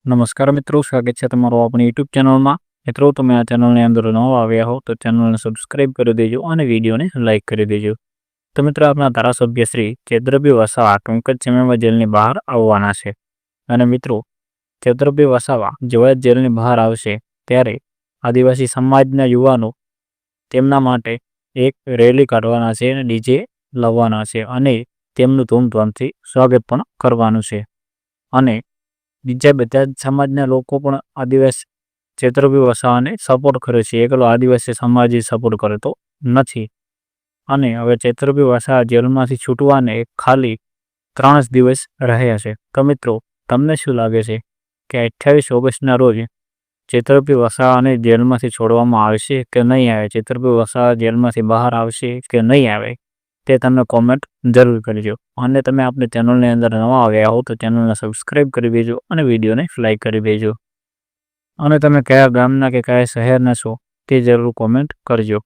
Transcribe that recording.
नमस्कार मित्रों, स्वागत है तमारो अपनी यूट्यूब चैनल में। मित्रों, તમે આ ચેનલની અંદર નવા આવ્યા હો તો ચેનલને સબસ્ક્રાઇબ કરી દેજો અને વિડીયોને લાઇક કરી દેજો। તો મિત્રો, આપણા ધારાસભ્ય શ્રી ચેતરભાઈ વસાવા ટૂંક જ સમયમાં જેલની બહાર આવવાના છે અને મિત્રો, ચેતરભાઈ વસાવા જેવા જેલની બહાર આવશે ત્યારે આદિવાસી સમાજના યુવાનો તેમના માટે એક રેલી કાઢવાના છે અને ડીજે લાવવાના છે અને તેમનું ધૂમધામથી સ્વાગત પણ કરવાનું છે। અને બીજા બધા જ સમાજના લોકો પણ આદિવાસી ચેતરભાઈ વસાવાને સપોર્ટ કરે છે। એકલો આદિવાસી સમાજ જ સપોર્ટ કરે તો નથી। અને હવે ચેતરભાઈ વસાવા જેલમાંથી છૂટવાને ખાલી 3 જ દિવસ રહ્યા છે। તો મિત્રો, તમને શું લાગે છે કે 28 ઓગસ્ટના રોજ ચેતરભાઈ વસાવાને જેલમાંથી છોડવામાં આવશે કે નહીં આવે? ચેતરભાઈ વસાવા જેલમાંથી બહાર આવશે કે નહીં આવે? તે તમે કોમેન્ટ જરૂર કરજો। અને તમે આપણી ચેનલની અંદર નવા આવ્યા હો તો ચેનલને સબસ્ક્રાઇબ કરી દેજો અને વિડીયોને લાઇક કરી દેજો। અને તમે કયા ગામના કે કયા શહેરના છો તે જરૂર કોમેન્ટ કરજો।